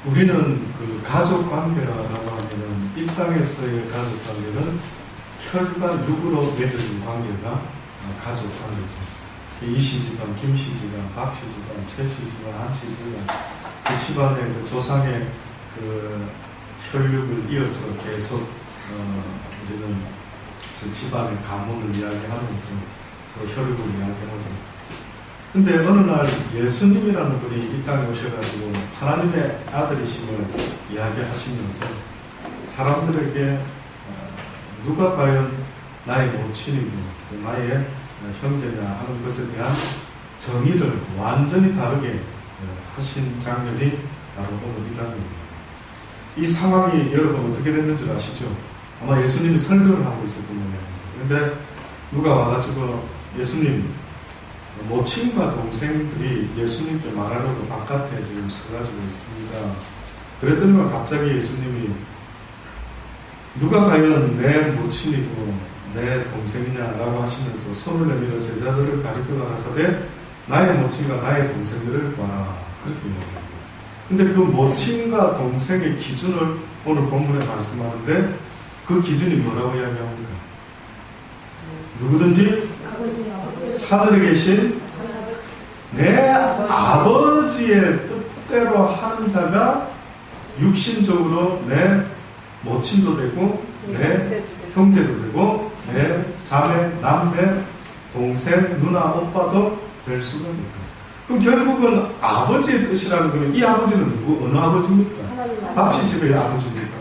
우리는 그 가족 관계라고 하면은 이 땅에서의 가족 관계는 혈과 육으로 맺어진 관계가 가족 관계죠. 이씨 집안, 김씨 집안, 박씨 집안, 최씨 집안, 한씨 집안, 그 집안의 그 조상의 그 혈육을 이어서 계속 우리는 그 집안의 가문을 이야기하면서 그 혈육을 이야기하고. 근데 어느 날 예수님이라는 분이 이 땅에 오셔가지고 하나님의 아들이심을 이야기하시면서 사람들에게 누가 과연 나의 모친이고 나의 형제냐 하는 것에 대한 정의를 완전히 다르게 하신 장면이 바로 오늘 이 장면입니다. 이 상황이 여러분 어떻게 됐는 줄 아시죠? 아마 예수님이 설교를 하고 있었던 모양입니다. 그런데 누가 와가지고 예수님, 모친과 동생들이 예수님께 말하려고 바깥에 지금 서가지고 있습니다. 그랬더니 갑자기 예수님이 누가 과연 내 모친이고 내 동생이냐라고 하시면서 손을 내밀어 제자들을 가리켜 가라사대 나의 모친과 나의 동생들을 봐라 그렇게 이야기합니다. 근데 그 모친과 동생의 기준을 오늘 본문에 말씀하는데 그 기준이 뭐라고 이야기합니까? 누구든지 하늘에 계신 내 아버지의 뜻대로 하는 자가 육신적으로 내 모친도 되고 내 형제도 되고 내 자매, 남매, 동생, 누나, 오빠도 될 수가 있다. 그럼 결국은 아버지의 뜻이라는 거는 이 아버지는 누구? 어느 아버지입니까? 박씨 집의 아버지입니까?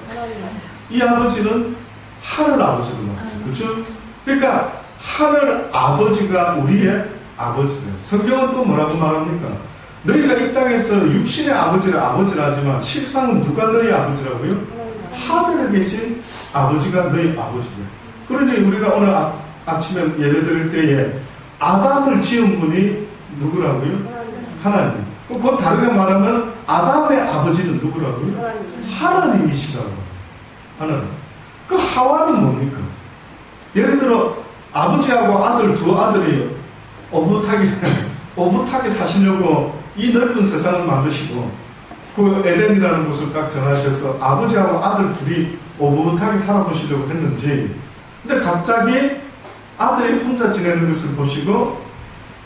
이 아버지는 하늘 아버지로 나왔죠. 그렇죠? 그러니까 하늘 아버지가 우리의 아버지예요. 성경은 또 뭐라고 말합니까? 너희가 이 땅에서 육신의 아버지라 하지만 실상은 누가 너희 아버지라고요? 하늘에 계신 아버지가 너희 아버지예요. 그러니 우리가 오늘 아침에 예배 드릴 때에 아담을 지은 분이 누구라고요? 하나님. 그 다르게 말하면 아담의 아버지는 누구라고요? 하나님이시라고. 하나님. 그 하와는 뭡니까? 예를 들어 아버지하고 아들 두 아들이 오붓하게 사시려고 이 넓은 세상을 만드시고 그 에덴이라는 곳을 딱 정하셔서 아버지하고 아들 둘이 오붓하게 살아보시려고 했는지, 근데 갑자기 아들이 혼자 지내는 것을 보시고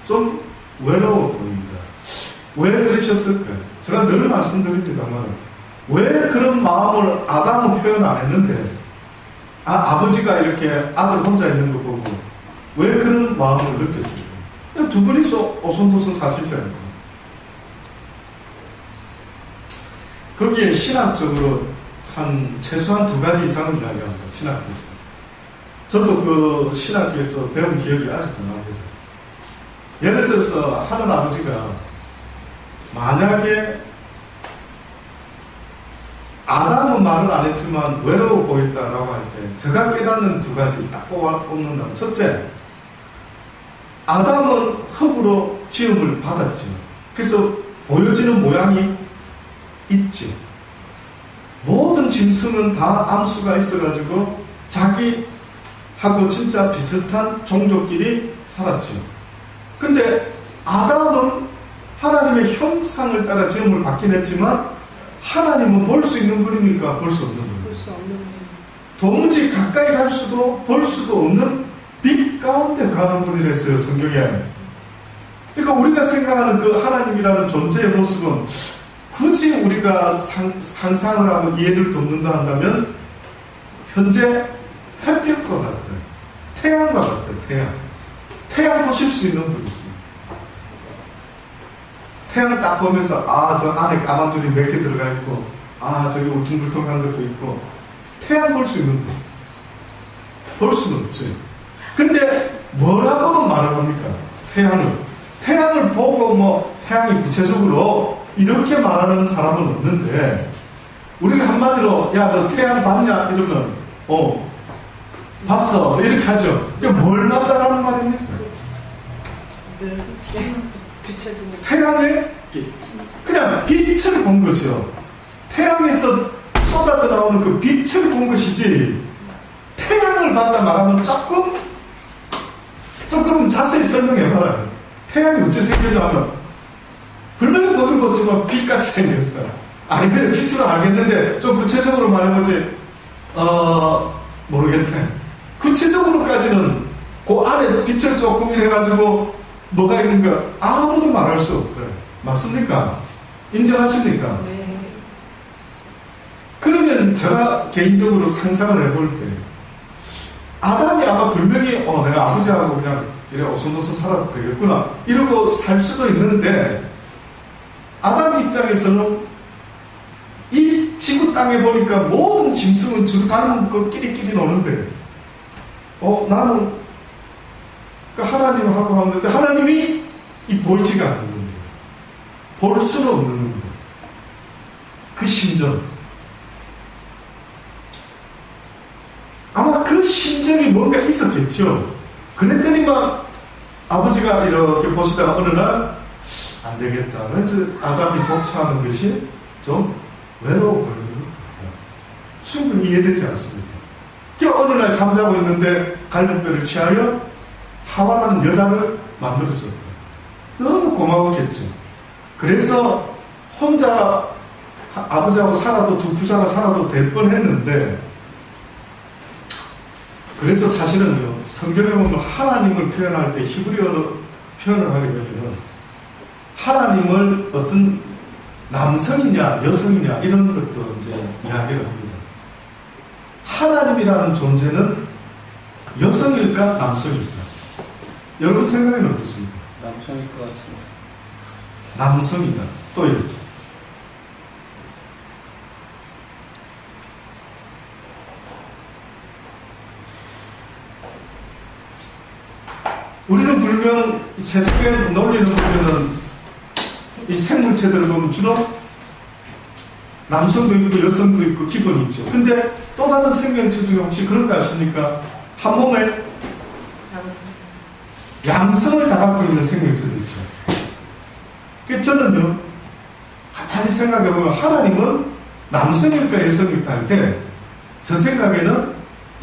좀 외로워 보입니다. 왜 그러셨을까요? 제가 늘 말씀드립니다만 왜 그런 마음을 아담은 표현 안 했는데 아버지가 이렇게 아들 혼자 있는 거 보고 왜 그런 마음을 느꼈을까요? 두 분이서 오손도손 사시잖아요. 거기에 신학적으로 최소한 두 가지 이상을 이야기합니다. 신학교에서. 저도 그 신학교에서 배운 기억이 아직도 납니다. 예를 들어서 하늘 아버지가 만약에 아담은 말을 안 했지만 외로워 보였다라고 할 때 제가 깨닫는 두 가지 딱 뽑는다면, 첫째, 아담은 흙으로 지음을 받았죠. 그래서 보여지는 모양이 있죠. 모든 짐승은 다 암수가 있어가지고 자기하고 진짜 비슷한 종족끼리 살았죠. 근데 아담은 하나님의 형상을 따라 지음을 받긴 했지만 하나님은 볼 수 있는 분입니까? 볼 수 없는 분. 도무지 가까이 갈 수도 볼 수도 없는 빛 가운데 가는 분이랬어요, 성경에. 그러니까 우리가 생각하는 그 하나님이라는 존재의 모습은 굳이 우리가 상상을 하고 이해를 돕는다 한다면 현재 햇볕과 같아요. 태양과 같아요. 태양 보실 수 있는 분이 있어요. 태양을 딱 보면서 저 안에 까만 줄이 몇 개 들어가 있고 저기 울퉁불퉁한 것도 있고, 태양 볼 수 있는 분. 볼 수는 없지. 근데 뭐라고 말을 합니까? 태양을 보고 태양이 구체적으로 이렇게 말하는 사람은 없는데, 우리가 한마디로 너 태양 봤냐? 이러면 봤어 이렇게 하죠. 그게 뭘 말하는 말입니까? 태양의 그냥 빛을 본 거죠. 태양에서 쏟아져 나오는 그 빛을 본 것이지, 태양을 봤다 말하면 조금 자세히 설명해봐라. 태양이 어찌 생겼냐 하면 분명히 보긴 보지만 빛같이 생겼다. 아니 그래 빛으로 알겠는데 좀 구체적으로 말해보지. 모르겠네. 구체적으로까지는 그 안에 빛을 조금 해가지고 뭐가 있는가 아무도 말할 수 없대. 맞습니까? 인정하십니까? 네. 그러면 제가 개인적으로 상상을 해볼 때 아담이 아마 분명히 내가 아버지하고 그냥 이래 오손도손 살아도 되겠구나 이러고 살 수도 있는데 아담 입장에서는 이 지구 땅에 보니까 모든 짐승은 지구 닮은 거 끼리끼리 노는데 나는 그 하나님하고 하는데 하나님이 이 보이지가 않는 건데 볼 수는 없는 건데 그 심정 아마 그 심정이 뭔가 있었겠죠. 그랬더니만 아버지가 이렇게 보시다가 어느 날 안 되겠다. 왠지 아담이 독차하는 것이 좀 외로워 보이는 것 같다. 충분히 이해되지 않습니까? 어느 날 잠자고 있는데 갈비뼈를 취하여 하와라는 여자를 만들어줬다. 너무 고마웠겠죠. 그래서 혼자 아버지하고 살아도 두 부자가 살아도 될 뻔했는데 그래서 사실은요 성경에 보면 하나님을 표현할 때 히브리어로 표현을 하게 되면 하나님을 어떤 남성이냐 여성이냐 이런 것도 이제 이야기를 합니다. 하나님이라는 존재는 여성일까 남성일까? 여러분 생각에는 어떻습니까? 남성일 것 같습니다. 남성이다. 또요. 우리는 분명 세상의 논리를 보면은 이 생물체들을 보면 주로 남성도 있고 여성도 있고 기본이 있죠. 근데 또 다른 생명체 중에 혹시 그런 거 아십니까? 한 몸에 양성을 다 갖고 있는 생명체도 있죠. 그래서 저는요 가만히 생각해보면 하나님은 남성일까 여성일까 할 때 저 생각에는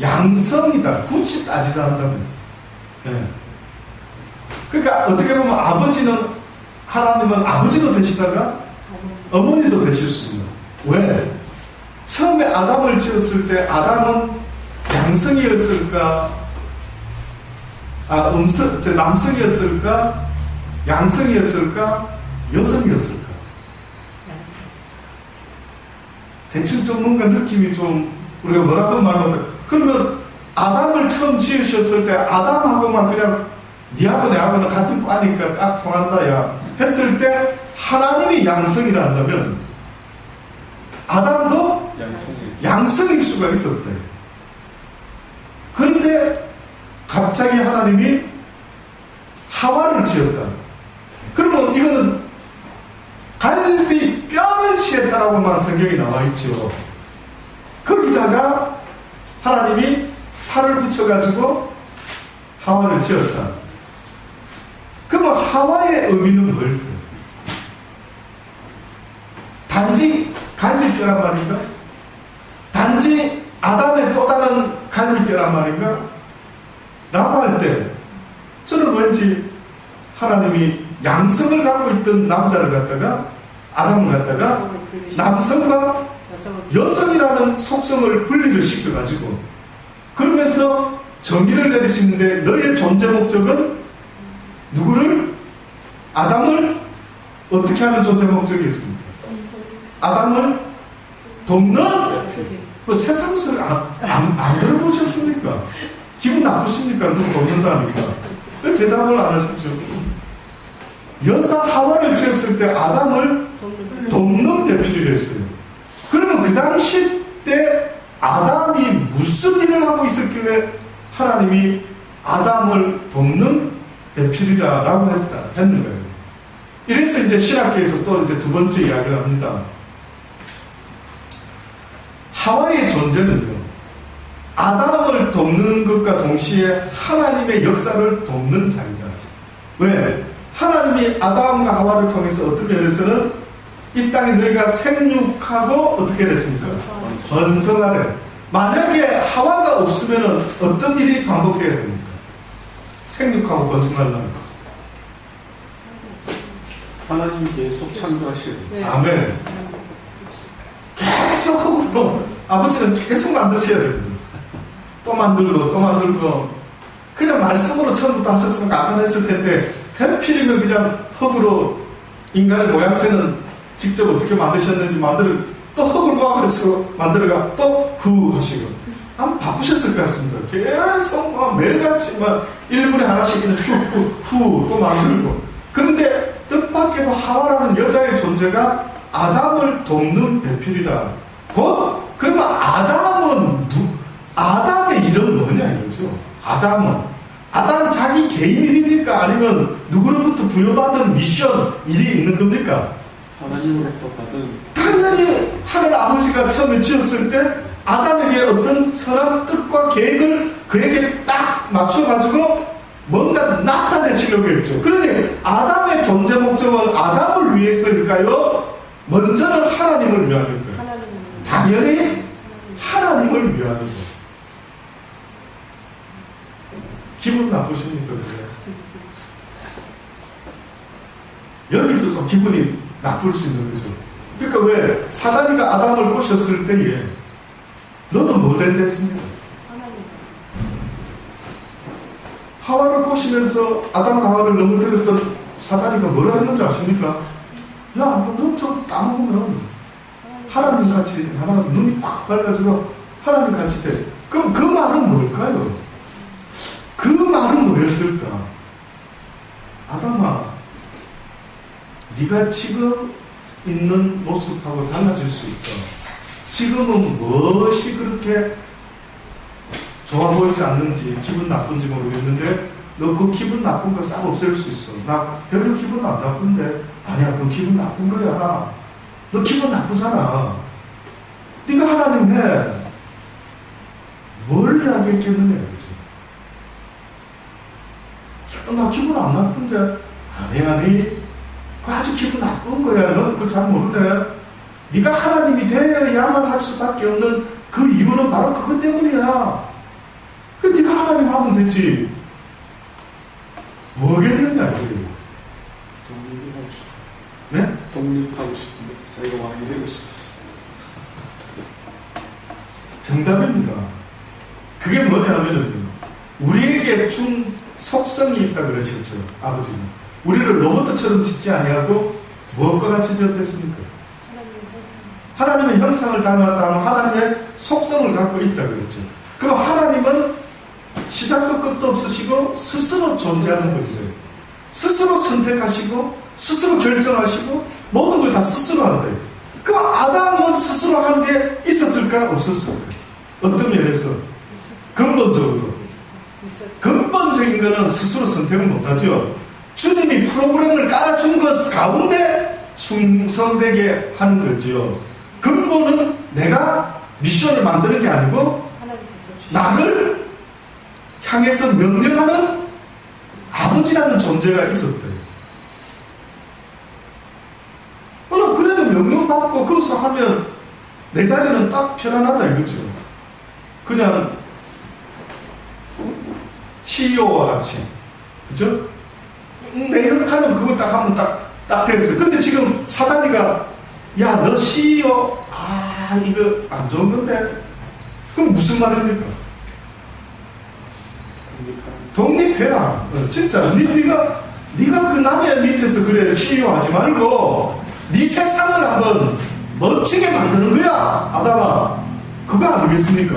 양성이다. 굳이 따지자 한다면. 네. 그러니까 어떻게 보면 아버지는 하나님은 아버지도 되시다가 어머니도 되실 수 있는. 왜? 처음에 아담을 지었을 때 아담은 양성이었을까? 남성이었을까? 양성이었을까? 여성이었을까? 대충 좀 뭔가 느낌이 좀 우리가 뭐라고 말하면 어떨까? 그러면 아담을 처음 지으셨을 때 아담하고만 그냥 니하고 내하고는 같은 과니까 딱 통한다 야 했을 때 하나님이 양성이라 한다면 아담도 양성일 수가 있었대. 그런데 갑자기 하나님이 하와를 지었다. 그러면 이거는 갈비 뼈를 취했다라고만 성경이 나와 있죠. 거기다가 하나님이 살을 붙여가지고 하와를 지었다. 그러면 하와의 의미는 뭘까? 단지 갈비뼈란 말인가? 단지 아담의 또 다른 갈비뼈란 말인가? 라고 할 때 저는 왠지 하나님이 양성을 갖고 있던 남자를 갖다가 아담을 갖다가 남성과 여성이라는 속성을 분리를 시켜가지고 그러면서 정의를 내리시는데 너의 존재 목적은 누구를? 아담을 어떻게 하는 존재 목적이 있습니까? 아담을 돕는? 뭐 새삼스를 안 들어보셨습니까? 기분 나쁘십니까? 누구 돕는다니까. 왜 대답을 안 하시죠? 여사 하와를 지었을 때 아담을 돕는 배필을 했어요. 그러면 그 당시 때 아담이 무슨 일을 하고 있었길래 하나님이 아담을 돕는 배필이라고 했는 거예요. 이래서 이제 신학계에서 또 이제 두 번째 이야기를 합니다. 하와의 존재는요, 아담을 돕는 것과 동시에 하나님의 역사를 돕는 자이다. 왜? 하나님이 아담과 하와를 통해서 어떤 면에서는 이 땅에 너희가 생육하고 어떻게 됐습니까? 번성하래. 만약에 하와가 없으면 어떤 일이 반복해야 됩니까? 생육하고 번성하려면 하나님 계속 창조하시고. 아멘. 계속 흙으로 아버지는 계속 만드셔야 됩니다. 또 만들고 그냥 말씀으로 처음부터 하셨으면 간단했을 텐데 하필이면 그냥 흙으로 인간의 모양새는 직접 어떻게 만드셨는지 또 흙을 모아가지고 만들어가 또 후 하시고 아마 바쁘셨을 것 같습니다. 계속 막 매일같이 막 1분에 하나씩 그냥 후 또 만들고. 그런데 뜻밖에도 하와라는 여자의 존재가 아담을 돕는 배필이다. 그러면 아담의 일은 뭐냐 이거죠. 아담 자기 개인 일입니까? 아니면 누구로부터 부여받은 미션 일이 있는 겁니까? 하나님으로부터 받은. 당연히 하늘 아버지가 처음에 지었을 때 아담에게 어떤 선한 뜻과 계획을 그에게 딱 맞춰가지고 뭔가 나타내시려고 했죠. 그러니 아담의 존재 목적은 아담을 위해서일까요? 먼저는 하나님을 위하는거예요. 당연히 하나님을 위하는 거예요. 기분 나쁘십니까? 여기서 좀 기분이 나쁠 수 있는 거죠. 그러니까 왜 사단이가 아담을 꼬셨을 때에 너도 뭐 된댔습니까? 하와를 꼬시면서 아담과 하와를 넘어뜨렸던 사단이가 뭐라 했는지 아십니까? 야, 너 저 따먹으면 하나님 같이 눈이 팍 밝아지고 하나님 같이 돼. 그럼 그 말은 뭘까요? 그 말은 뭐였을까? 아담아, 네가 지금 있는 모습하고 달라질 수 있어. 지금은 무엇이 그렇게 좋아 보이지 않는지, 기분 나쁜지 모르겠는데 너 그 기분 나쁜 거 싹 없앨 수 있어. 나 별로 기분 안 나쁜데. 아니야, 그 기분 나쁜 거야. 너 기분 나쁘잖아. 네가 하나님 해. 뭘 이야기했겠느냐 이거지. 나 기분 안 나쁜데. 아니 그거 아주 기분 나쁜 거야. 너 그거 잘 모르네. 네가 하나님이 되어야만 할 수밖에 없는 그 이유는 바로 그것 때문이야. 그 네가 하나님 하면 되지. 뭐겠느냐 이거예요. 독립하고 싶어. 네? 독립하고 싶은데 자기가 왕이 되고 싶었어. 정답입니다. 그게 뭐냐면요, 우리에게 준 속성이 있다 그러셨죠. 아버지는 우리를 로봇처럼 짓지 아니하고 무엇과 같이 지었댔습니까? 하나님의 형상을 닮았다 하면 하나님의 속성을 갖고 있다 그랬죠. 그럼 하나님은 시작도 끝도 없으시고 스스로 존재하는 분이죠. 스스로 선택하시고 스스로 결정하시고 모든 걸 다 스스로 한대요. 그럼 아담은 스스로 한 게 있었을까? 없었을까? 어떤 면에서? 근본적으로. 근본적인 거는 스스로 선택을 못하죠. 주님이 프로그램을 깔아준 것 가운데 충성되게 하는 거죠. 근본은 내가 미션을 만드는 게 아니고 나를 향해서 명령하는 아버지라는 존재가 있었대요. 물론 그래도 명령받고 거기서 하면 내 자리는 딱 편안하다 이거죠. 그냥 CEO와 같이, 그죠? 내 역할은 그거 딱 하면 딱 됐어요. 근데 지금 사단이가 야, 너 CEO, 이거 안 좋은 건데? 그럼 무슨 말입니까? 독립해라. 진짜 네가 그 남의 밑에서 그래 CEO 하지 말고 네 세상을 한번 멋지게 만드는 거야. 아담아, 그거 아니겠습니까?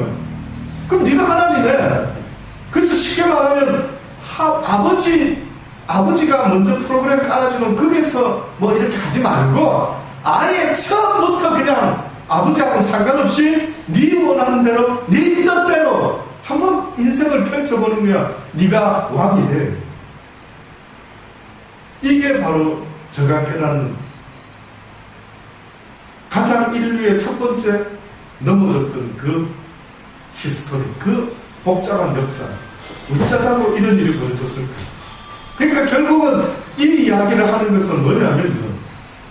그럼 네가 하나님이네. 그래서 쉽게 말하면 아버지가 먼저 프로그램 깔아주면 거기서 뭐 이렇게 하지 말고 아예 처음부터 그냥 아버지하고는 상관없이 네 원하는 대로 네 뜻대로 한번 인생을 펼쳐보는 거야. 네가 왕이 돼. 이게 바로 제가 깨닫는 가장 인류의 첫 번째 넘어졌던 그 히스토리, 그 복잡한 역사. 어쩌자고 이런 일이 벌어졌을까? 그러니까 결국은 이 이야기를 하는 것은 뭐냐면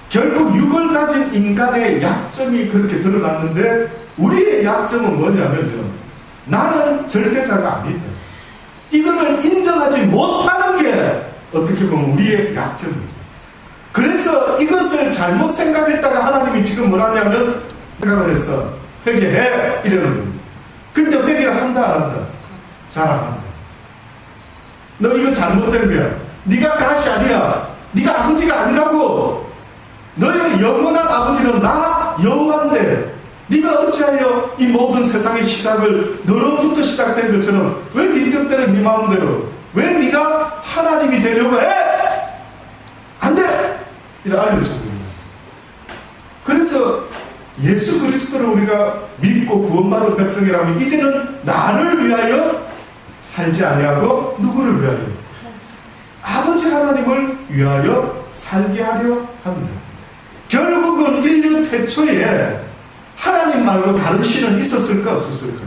결국 육을 가진 인간의 약점이 그렇게 드러났는데 우리의 약점은 뭐냐면요, 나는 절대자가 아니다. 이거를 인정하지 못하는 게 어떻게 보면 우리의 약점입니다. 그래서 이것을 잘못 생각했다가 하나님이 지금 뭐라냐면 생각을 했어. 회개해! 이러는 겁니다. 근데 회개를 한다 안 한다? 잘 안 한다. 너 이거 잘못된 거야. 네가 가시 아니야. 네가 아버지가 아니라고. 너의 영원한 아버지는 나 여호와인데 네가 어찌하여 이 모든 세상의 시작을 너로부터 시작된 것처럼 왜 네 뜻대로 네 마음대로 왜 네가 하나님이 되려고 해? 안 돼! 이렇게 알려준 겁니다. 그래서 예수 그리스도를 우리가 믿고 구원받은 백성이라면 이제는 나를 위하여 살지 아니하고 누구를 위하여? 아버지 하나님을 위하여 살게 하려 합니다. 결국은 인류 태초에 하나님 말고 다른 신은 있었을까 없었을까?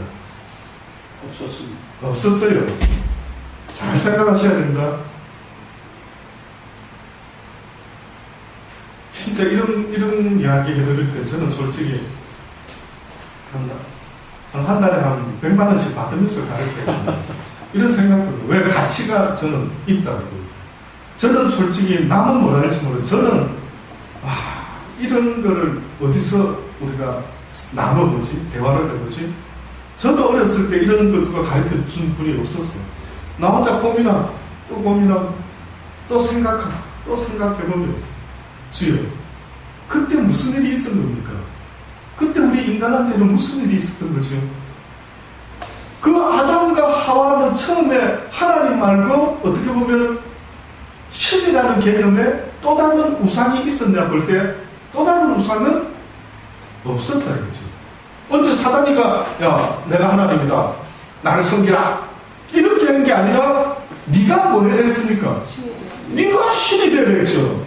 없었습니다. 없었어요. 잘 생각하셔야 됩니다. 진짜 이런 이야기 해드릴 때 저는 솔직히 한 달에 한 100만 원씩 받으면서 가르쳐요. 이런 생각도 왜 가치가 저는 있다고. 저는 솔직히 남은 뭐라 할지 모르겠어요. 저는 이런 거를 어디서 우리가 나눠보지? 대화를 해보지? 저도 어렸을 때 이런 거 누가 가르쳐 준 분이 없었어요. 나 혼자 고민하고 또 고민하고 또 생각하고 또 생각해보면서 주여 그때 무슨 일이 있었던 겁니까? 그때 우리 인간한테는 무슨 일이 있었던 거죠? 그 아담과 하와는 처음에 하나님 말고 어떻게 보면 신이라는 개념에 또 다른 우상이 있었냐 볼 때 또 다른 우상은 없었다 이거죠. 언제 사단이가 야 내가 하나님이다 나를 섬기라 이렇게 한 게 아니라 네가 뭐 해야 됐습니까? 네가 신이 되려 했죠.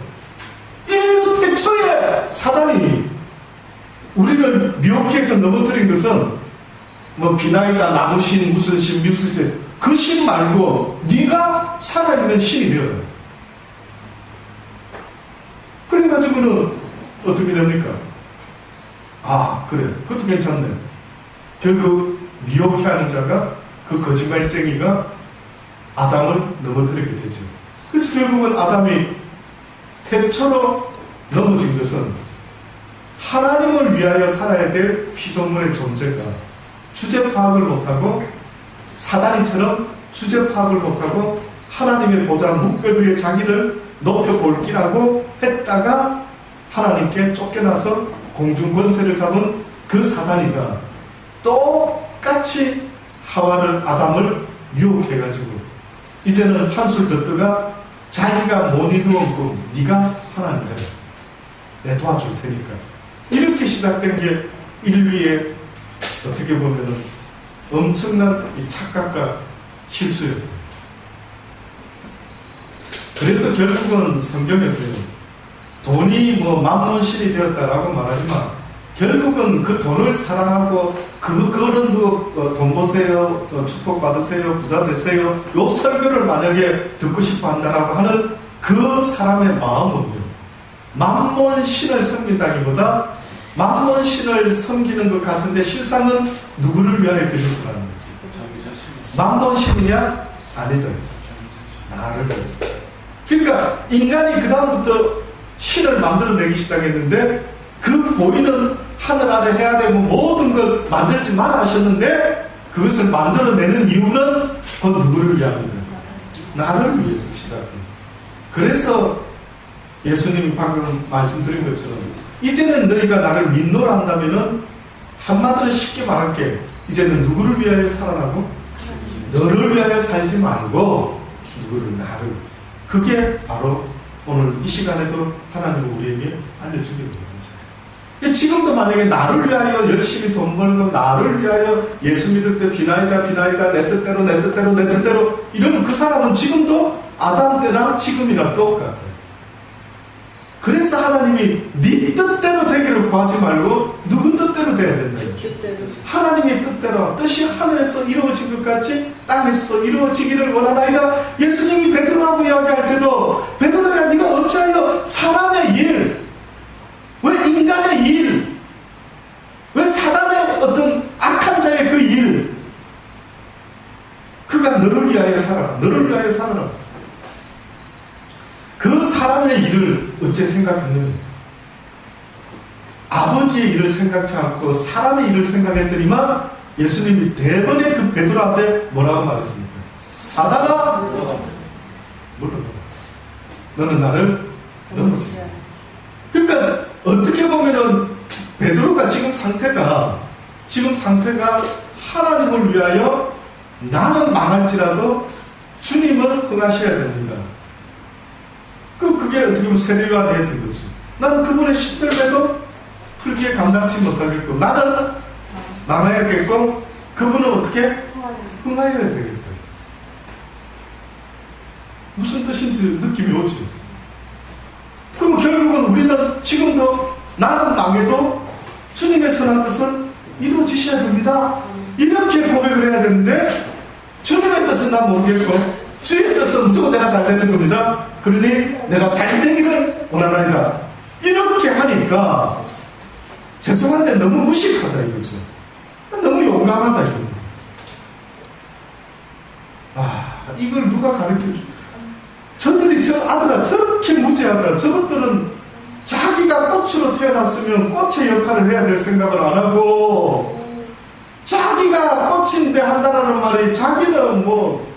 인류 태초에 사단이 우리를 미혹해서 넘어뜨린 것은 뭐 비나이다 나무신 무슨 신 무슨 신 그 신 말고 네가 살아있는 신이 되어요. 그래가지고는 어떻게 됩니까? 그래 그것도 괜찮네. 결국 미혹해 하는 자가 그 거짓말쟁이가 아담을 넘어뜨리게 되죠. 그래서 결국은 아담이 태초로 넘어진 것은 하나님을 위하여 살아야 될 피조물의 존재가 주제 파악을 못하고 사다리처럼 주제 파악을 못하고 하나님의 보좌 묵별 위에 자기를 높여볼 기라고 했다가 하나님께 쫓겨나서 공중 권세를 잡은 그 사다리가 똑같이 하와를 아담을 유혹해가지고 이제는 한술 더 떠가 자기가 못 이루었고 꿈 네가 하나님 되라 내 도와줄 테니까 이렇게 시작된 게 인류의 어떻게 보면은 엄청난 이 착각과 실수예요. 그래서 결국은 성경에서요 돈이 뭐 만몬신이 되었다라고 말하지만 결국은 그 돈을 사랑하고 그거는 돈 보세요, 축복 받으세요, 부자 되세요 요 설교를 만약에 듣고 싶어 한다라고 하는 그 사람의 마음은요 만몬신을 섬긴다기보다 만몬신을 섬기는 것 같은데 실상은 누구를 위하여 그 짓을 하는 거지? 만몬신이냐? 아니다. 나를 위해서. 그러니까 인간이 그 다음부터 신을 만들어내기 시작했는데 그 보이는 하늘 아래 해야 되고 모든 걸 만들지 마라 하셨는데 그것을 만들어내는 이유는 곧 누구를 위함이다? 나를 위해서 시작합니다. 그래서 예수님이 방금 말씀드린 것처럼 이제는 너희가 나를 믿노라 한다면은 한마디로 쉽게 말할게 이제는 누구를 위하여 살아나고 너를 위하여 살지 말고 누구를 나를 그게 바로 오늘 이 시간에도 하나님은 우리에게 알려주게 됩니다. 지금도 만약에 나를 위하여 열심히 돈 벌고 나를 위하여 예수 믿을 때 비나이다 내 뜻대로 이러면 그 사람은 지금도 아담 때나 지금이나 똑같아요. 그래서 하나님이 네 뜻대로 되기를 구하지 말고 누구 뜻대로 돼야 된다요. 하나님의 뜻대로 뜻이 하늘에서 이루어진 것 같이 땅에서도 이루어지기를 원하나이다. 예수님이 베드로하고 이야기할 때도 베드로야 네가 어찌하여 사람의 일 왜 인간의 일 왜 사단의 어떤 악한 자의 그 일 그가 너를 위하여 살아라 너를 위하여 살아라 그 사람의 일을 어째 생각했느냐 아버지의 일을 생각지 않고 사람의 일을 생각했더니만 예수님이 대번에 그 베드로 앞에 뭐라고 말했습니까? 사단아, 물러나라. 너는 나를 넘어지지. 그러니까 어떻게 보면은 베드로가 지금 상태가 하나님을 위하여 나는 망할지라도 주님을 흥하셔야 됩니다. 그게 어떻게 보면 세례요한이 했던 거지. 나는 그분의 신들매도 풀기에 감당치 못하겠고 나는 망해야겠고 그분은 어떻게 흥하여야 되겠다. 무슨 뜻인지 느낌이 오지. 그럼 결국은 우리는 지금도 나는 망해도 주님의 선한 뜻은 이루어지셔야 됩니다. 이렇게 고백을 해야 되는데 주님의 뜻은 난 모르겠고 주의 뜻은 무조건 내가 잘 되는 겁니다. 그러니 내가 잘 되기를 원하나이다. 이렇게 하니까 죄송한데 너무 무식하다 이거죠. 너무 용감하다 이겁니다. 이걸 누가 가르쳐줘? 저들이 저 아들아 저렇게 무지하다. 저것들은 자기가 꽃으로 태어났으면 꽃의 역할을 해야 될 생각을 안 하고 자기가 꽃인데 한다라는 말이 자기는 뭐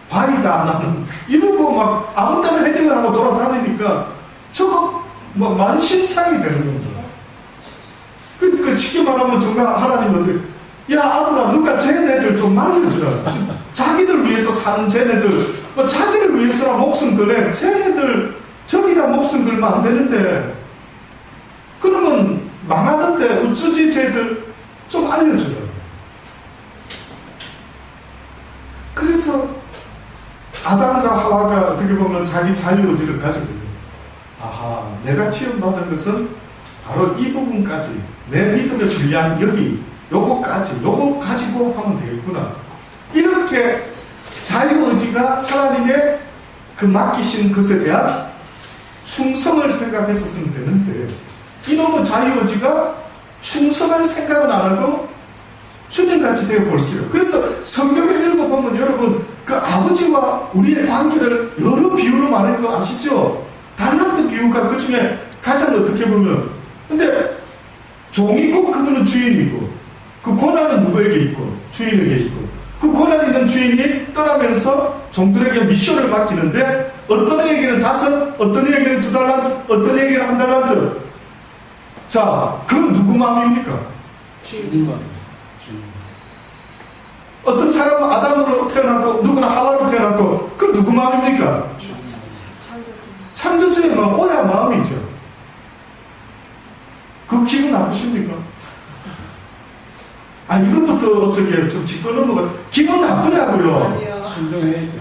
바위다 나는 이러고 막 아무 때나 헤딩을 하고 돌아다니니까 저거 뭐 만신창이 되는 겁니다. 그러니까 쉽게 말하면 정말 하나님 어떻게 야 아들아 누가 쟤네들 좀 말려주라. 자기들 위해서 사는 쟤네들 뭐 자기를 위해서라 목숨 걸래. 쟤네들 저기다 목숨 걸면 안 되는데 그러면 망하는데 어쩌지 쟤들 좀 알려주라. 그래서 아담과 하와가 어떻게 보면 자기 자유의지를 가지고 있는 거예요. 내가 치유받은 것은 바로 이 부분까지 내 믿음의 분량 여기 요거까지 요거 가지고 하면 되겠구나. 이렇게 자유의지가 하나님의 그 맡기신 것에 대한 충성을 생각했었으면 되는데 이놈의 자유의지가 충성할 생각은 안 하고 주님같이 되어버리기로. 그래서 성경을 읽어보면 여러분 그 아버지와 우리의 관계를 여러 비유로 말하는 거 아시죠? 달란트 비유가 그 중에 가장 어떻게 보면 근데 종이고 그분은 주인이고 그 권한은 누구에게 있고 주인에게 있고 그 권한 있는 주인이 떠나면서 종들에게 미션을 맡기는데 어떤 이에게는 5, 어떤 이에게는 2달란트, 어떤 이에게는 1달란트. 자, 그건 누구 마음입니까? 주님 마음. 어떤 사람은 아담으로 태어났고 누구나 하와로 태어났고 그 누구 마음입니까? 창조주의 마음, 오야 마음이죠. 그 기분 나쁘십니까? 이것부터 어떻게 좀 짚고 넘어가. 기분 나쁘냐고요. 순종해야죠.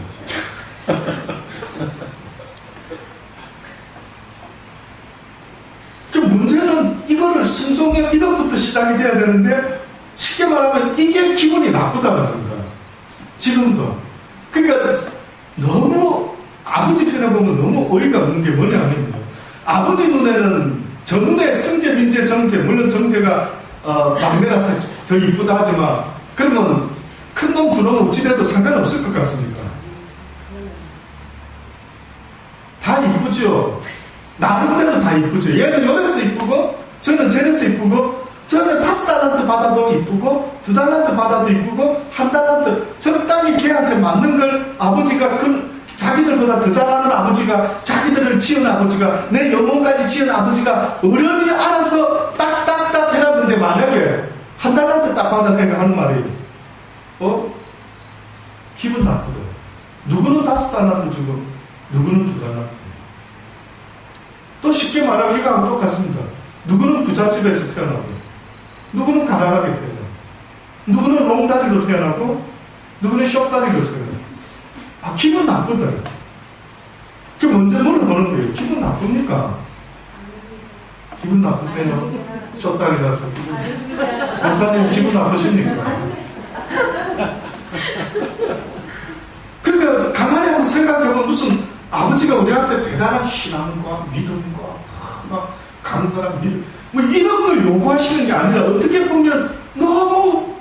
그 문제는 이거를 순종해 이것부터 시작이 돼야 되는데 쉽게 말하면 이게 기분이 나쁘다는 겁니다. 지금도. 그러니까 너무 아버지 편에 보면 너무 어이가 없는 게 뭐냐면 아버지 눈에는 저 눈에 성재, 민재, 정재 물론 정재가 막내라서 더 이쁘다 하지만 그러면 큰 놈 두 놈 어찌돼도 상관없을 것 같습니까? 다 이쁘죠. 나름대로 다 이쁘죠. 얘는 요래서 이쁘고 저는 저래서 이쁘고 저는 5달란트 받아도 이쁘고 2달란트 받아도 이쁘고 1달란트 적당히 걔한테 맞는 걸 아버지가 자기들보다 더 잘하는 아버지가 자기들을 지은 아버지가 내 영혼까지 지은 아버지가 어련히 알아서 딱딱딱 해놨는데 만약에 1달란트 딱 받아내가 하는 말이 기분 나쁘다. 누구는 5달란트 주고 누구는 2달란트. 또 쉽게 말하면 이거하고 똑같습니다. 누구는 부잣집에서 태어나고 누구는 가난하게 태어나고 누구는 롱다리로 태어나고 누구는 숏다리로 태어나고 기분 나쁘다. 그 먼저 물어보는 거예요. 기분 나쁩니까? 기분 나쁘세요? 숏다리라서 목사님 기분 나쁘십니까? 그러니까 가만히 한번 생각해보면 무슨 아버지가 우리한테 대단한 신앙과 믿음과 막 강건한 믿음 뭐 이런 걸 요구하시는 게 아니라 어떻게 보면 너무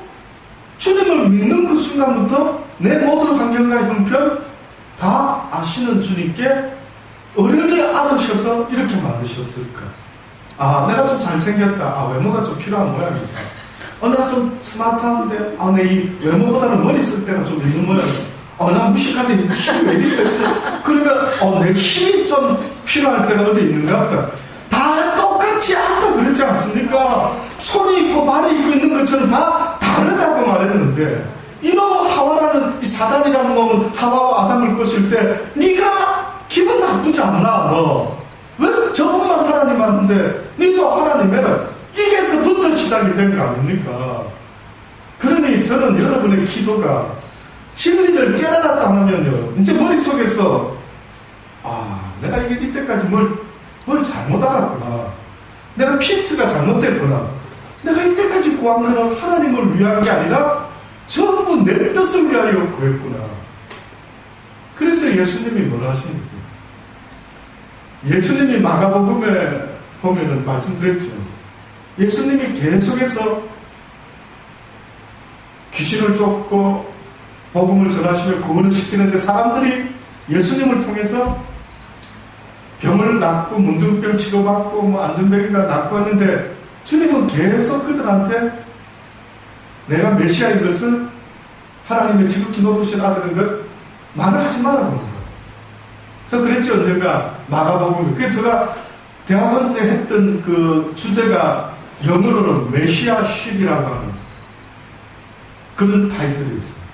주님을 믿는 그 순간부터 내 모든 환경과 형편 다 아시는 주님께 어련히 알으셔서 이렇게 만드셨을까. 내가 좀 잘생겼다. 외모가 좀 필요한 모양이다. 내가 좀 스마트한데, 내 이 외모보다는 머리 쓸 때가 좀 있는 모양이다. 나 무식한데 힘이 왜 이리 세지? 그러면, 내 힘이 좀 필요할 때가 어디 있는가 보다. 다 똑같지 않다 그랬지 않습니까? 손이 있고 발이 있고 있는 것처럼 다 다르다고 말했는데, 이놈의 하와라는, 이 사단이라는 놈은 하와와 아담을 꼬실 때, 네가 기분 나쁘지 않나, 너? 왜 저분만 하나님 하는데, 너도 하나님이라. 이게서부터 시작이 된 거 아닙니까? 그러니 저는 여러분의 기도가 진리를 깨달았다 하면요, 이제 머릿속에서, 내가 이게 이때까지 뭘 잘못 알았구나. 내가 핀트가 잘못됐구나. 내가 이때까지 구한 거는 하나님을 위한 게 아니라 전부 내 뜻을 위하여 구했구나. 그래서 예수님이 뭐라 하십니까? 예수님이 마가복음에 보면은 말씀드렸죠. 예수님이 계속해서 귀신을 쫓고 복음을 전하시며 구원을 시키는데 사람들이 예수님을 통해서 병을 낫고 문둥병 치료받고 안전뱅이가 낫고 했는데 주님은 계속 그들한테 내가 메시아인 것을 하나님의 지극히 높으신 아들인 걸 말을 하지 말라고 합니다. 저 그랬죠 언젠가 마가복음. 그래서 제가 대학원 때 했던 그 주제가 영어로는 메시아십이라고 하는 그런 타이틀이 있습니다.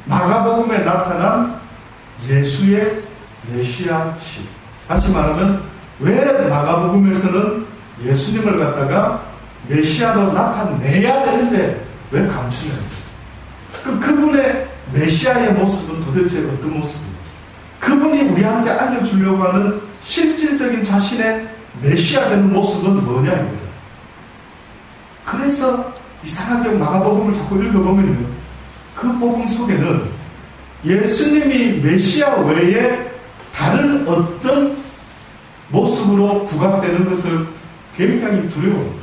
마가복음에 나타난 예수의 메시아십. 다시 말하면 왜 마가복음에서는 예수님을 갖다가 메시아로 나타내야 되는데 왜 감추냐? 그럼 그분의 메시아의 모습은 도대체 어떤 모습입니까? 그분이 우리한테 알려주려고 하는 실질적인 자신의 메시아 되는 모습은 뭐냐입니다. 그래서 이상하게 마가복음을 자꾸 읽어보면요, 그 복음 속에는 예수님이 메시아 외에 다른 어떤 모습으로 부각되는 것을 굉장히 두려워합니다.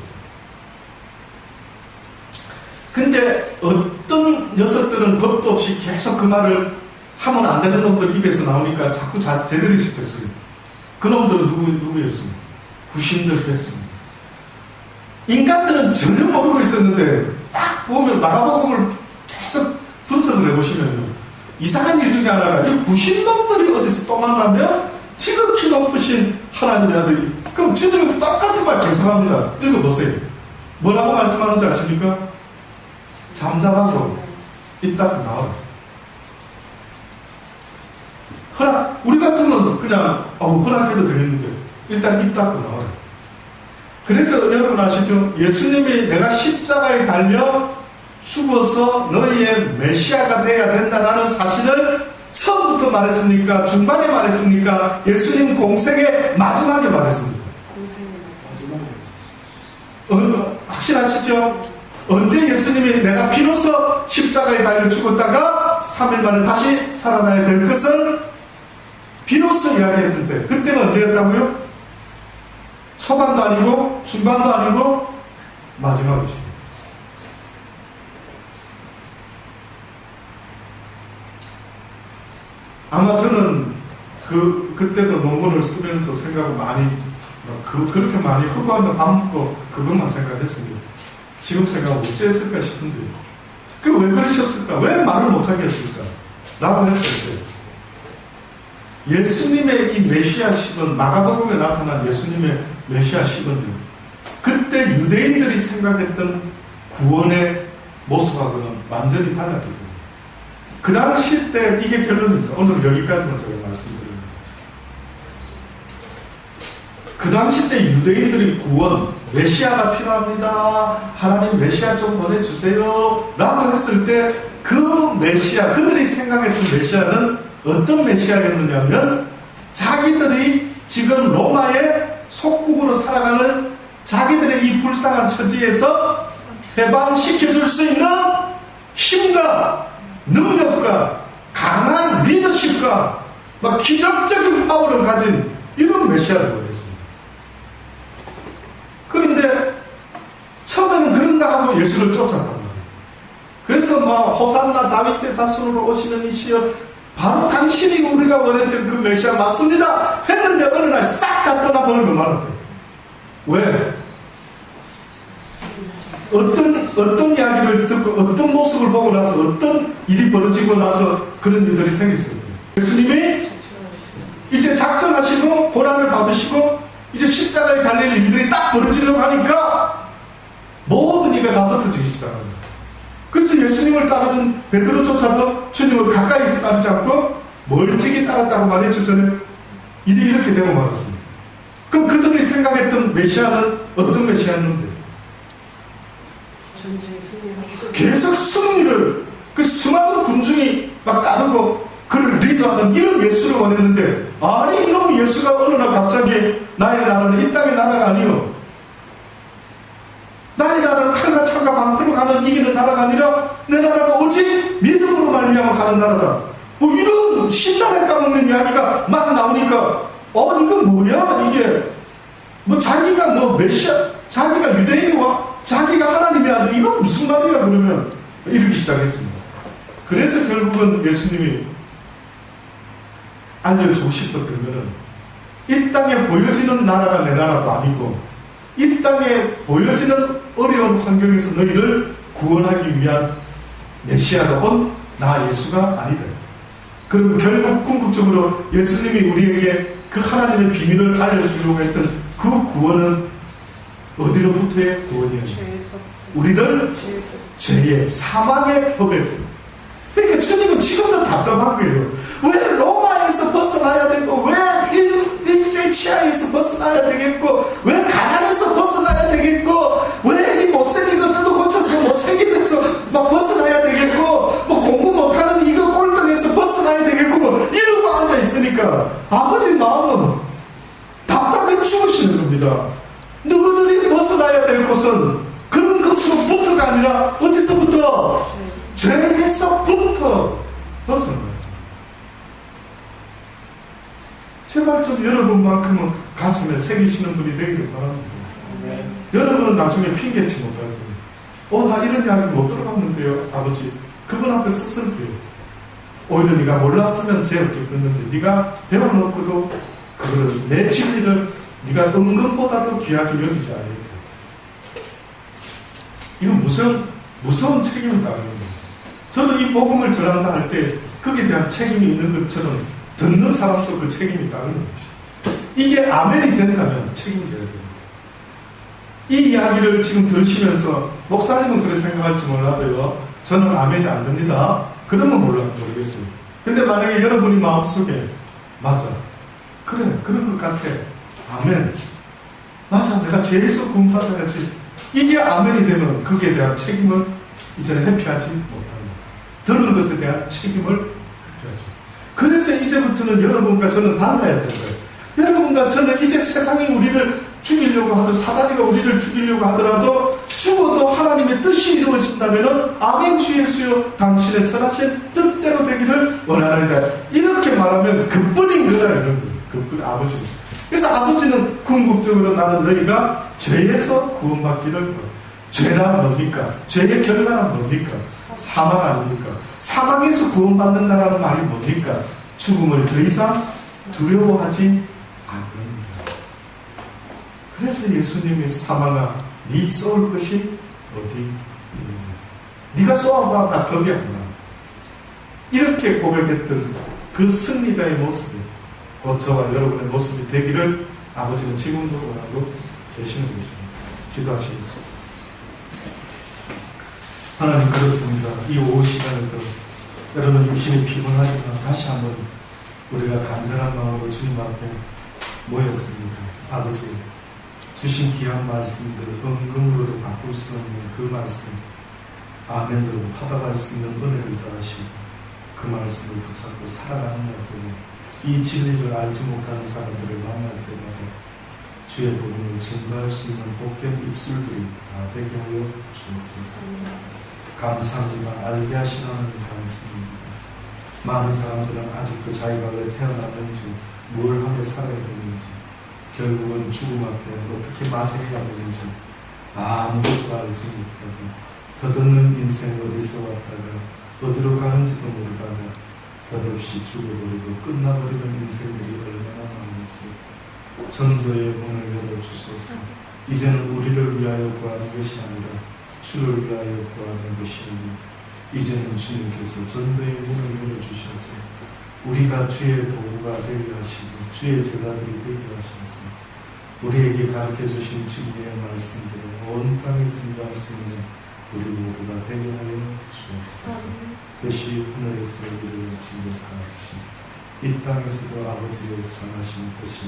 근데 어떤 녀석들은 겁도 없이 계속 그 말을 하면 안 되는 놈들 입에서 나오니까 자꾸 제자리 시켰어요. 그 놈들은 누구였습니까? 구신들이었습니다. 인간들은 전혀 모르고 있었는데 딱 보면 마가복음을 계속 분석을 해보시면요, 이상한 일 중에 하나가 이 구신놈들이 어디서 또 만나면 지극히 높으신 하나님의 아들이, 그럼 주님은 똑같은 말 계속합니다. 읽어보세요. 뭐라고 말씀하는지 아십니까? 잠잠하고 입 닫고 나와요. 우리 같으면 그냥 허락해도 되겠는데 일단 입 닫고 나와요. 그래서 여러분 아시죠? 예수님이 내가 십자가에 달려 죽어서 너희의 메시아가 되어야 된다라는 사실을 처음부터 말했습니까? 중반에 말했습니까? 예수님 공생의 마지막에 말했습니까? 확실하시죠? 언제 예수님이 내가 비로소 십자가에 달려 죽었다가 3일 만에 다시 살아나야 될 것을 비로소 이야기했을 때, 그때가 언제였다고요? 초반도 아니고 중반도 아니고 마지막이시죠. 아마 저는 그때도 논문을 쓰면서 생각을 많이 그렇게 많이 흑화하면 안 먹고 그것만 생각했습니다. 지금 생각하면 어찌했을까 싶은데요. 왜 그러셨을까? 왜 말을 못하게 했을까? 라고 했을 때 예수님의 이 메시아십은, 마가복음에 나타난 예수님의 메시아십은요, 그때 유대인들이 생각했던 구원의 모습하고는 완전히 달랐기 때문에 그 당시 때 이게 결론입니다. 오늘 여기까지만 제가 말씀드립니다. 그 당시 때 유대인들이 구원, 메시아가 필요합니다. 하나님 메시아 좀 보내주세요 라고 했을 때 그 메시아, 그들이 생각했던 메시아는 어떤 메시아였느냐면 자기들이 지금 로마의 속국으로 살아가는 자기들의 이 불쌍한 처지에서 해방시켜줄 수 있는 힘과 능력과 강한 리더십과 막 기적적인 파워를 가진 이런 메시아를 원했습니다. 그런데 처음에는 그런가 하고 예수를 쫓았단 말이에요. 그래서 호산나 다윗의 자손으로 오시는 이시여, 바로 당신이 우리가 원했던 그 메시아 맞습니다 했는데 어느 날 싹 다 떠나버리고 말았대요. 왜? 어떤 이야기를 듣고 어떤 모습을 보고 나서 어떤 일이 벌어지고 나서 그런 일들이 생겼어요. 예수님이 이제 작정하시고 고난을 받으시고 이제 십자가에 달릴 일들이 딱 벌어지려고 하니까 모든 이가 다 흩어지기 시작합니다. 그래서 예수님을 따르던 베드로조차도 주님을 가까이서 따르지 않고 멀찍이 따랐다고 말했죠. 저는 일이 이렇게 되고 말았습니다. 그럼 그들이 생각했던 메시아는 어떤 메시아였는데? 계속 승리를, 그 수많은 군중이 막 따르고 그를 리드하는 이런 예수를 원했는데, 아니 이놈의 예수가 어느 날 갑자기 나의 나라는 이 땅의 나라가 아니요, 나의 나라는 칼과 창과 방패로 가는 이기는 나라가 아니라 내 나라는 오직 믿음으로 말미암아 가는 나라다. 뭐 이런 신나게 까먹는 이야기가 막 나오니까 이건 뭐야 이게, 뭐 자기가 뭐 메시아, 자기가 유대인이와 자기가 하나님이 아들, 이건 무슨 말이야 그러면 이러기 시작했습니다. 그래서 결국은 예수님이 알려주고 싶었던 것은 이 땅에 보여지는 나라가 내 나라도 아니고 이 땅에 보여지는 어려운 환경에서 너희를 구원하기 위한 메시아가 온 나 예수가 아니다. 그리고 결국 궁극적으로 예수님이 우리에게 그 하나님의 비밀을 알려주려고 했던 그 구원은 어디로부터의 구원이었냐? 우리를 죄의 사망의 법에서. 그러니까 주님은 지금도 답답한 거예요. 왜 로마에서 벗어나야 되고, 왜 일제 치하에서 벗어나야 되겠고, 왜 가난에서 벗어나야 되겠고, 왜 이 못생긴 거 뜯어 고쳐서 못생긴 데서 막 벗어나야 되겠고, 뭐 공부 못하는 이거 꼴등에서 벗어나야 되겠고, 뭐 이러고 앉아 있으니까 아버지 마음은 답답해 죽으시는 겁니다. 너희들이 벗어나야 될 곳은 그런 것으로부터가 아니라 어디서부터? 죄에서부터 벗어나요. 제발 좀 여러분만큼은 가슴에 새기시는 분이 되기를 바랍니다. 네. 여러분은 나중에 핑계치 못할 거예요. 나 이런 이야기 못 들어봤는데요, 아버지. 그분 앞에 썼을게요. 오히려 네가 몰랐으면 죄 없게 끊는데 네가 배워놓고도 그거를, 내 진리를 네가 은근보다도 귀하게 여기지 않으니까. 이건 무서운 책임을 따르는 거예요. 저도 이 복음을 전한다 할 때 거기에 대한 책임이 있는 것처럼 듣는 사람도 그 책임이 따르는 것이죠. 이게 아멘이 된다면 책임져야 됩니다. 이 이야기를 지금 들으시면서 목사님은 그렇게 생각할지 몰라도요, 저는 아멘이 안 됩니다. 그러면 모르겠어요. 근데 만약에 여러분이 마음속에 맞아, 그래, 그런 것 같아, 아멘, 맞아, 내가 죄에서 구원받아야지, 이게 아멘이 되면 거기에 대한 책임은 이제는 회피하지 못합니다. 들은 것에 대한 책임을 회피하죠. 그래서 이제부터는 여러분과 저는 달라야 되는 거예요. 여러분과 저는 이제 세상이 우리를 죽이려고 하든 사단이가 우리를 죽이려고 하더라도 죽어도 하나님의 뜻이 이루어진다면 아멘 주 예수여 당신의 선하신 뜻대로 되기를 원하나이다. 이렇게 말하면 그뿐인 거라 이런 거예요. 그뿐 아버지. 그래서 아버지는 궁극적으로 나는 너희가 죄에서 구원받기를 원한다. 죄란 뭡니까? 죄의 결과란 뭡니까? 사망 아닙니까? 사망에서 구원받는다라는 말이 뭡니까? 죽음을 더 이상 두려워하지 않는다. 그래서 예수님이 사망아, 네 쏠 것이 어디 있느냐? 네가 쏘아봐, 나 겁이 안 나. 이렇게 고백했던 그 승리자의 모습이 곧 저와 여러분의 모습이 되기를 아버지는 지금도 원하고 계시는 것입니다. 기도하시겠습니다. 하나님, 그렇습니다. 이 오후 시간에도 때로는 육신이 피곤하지만 다시 한번 우리가 간절한 마음으로 주님 앞에 모였습니다. 아버지, 주신 귀한 말씀들 은금으로도 바꿀 수 없는 그 말씀 아멘으로 받아갈 수 있는 은혜를 더하시고 그 말씀을 붙잡고 살아가는 날도 이 진리를 알지 못하는 사람들을 만날 때마다 주의 복음을 증거할 수 있는 복된 입술들이 다 되게 하여 주옵소서. 감사합니다. 알게 하시는 하나님 감사합니다. 많은 사람들은 아직도 자기가 왜 태어났는지, 뭘 하며 살아야 되는지, 결국은 죽음 앞에 어떻게 맞이해야 되는지 아무것도 알지 못하고 덧없는 인생 어디서 왔다가 어디로 가는지도 모르다가 덧없이 죽어버리고 끝나버리는 인생들이 얼마나 많은지 전도의 문을 열어주소서. 이제는 우리를 위하여 구하는 것이 아니라 주를 위하여 구하는 것이니 이제는 주님께서 전도의 문을 열어주셔서 우리가 주의 도구가 되게 하시고 주의 제자들이 되게 하셔서 우리에게 가르쳐주신 진리의 말씀대로 온 땅에 증거할 수 있는 우리 모두가 되게 하여 주옵소서. 그것이 하늘에서 우리를 징격하듯이 이 땅에서도 아버지의 선하신 뜻이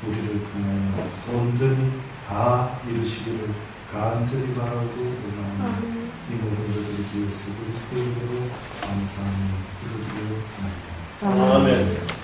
우리를 통하여 온전히 다 이루시기를 간절히 바라고 원하오니 이 모든 것들을 주 예수 그리스도의 이름으로 감사하며 기도드리옵나이다. 아멘.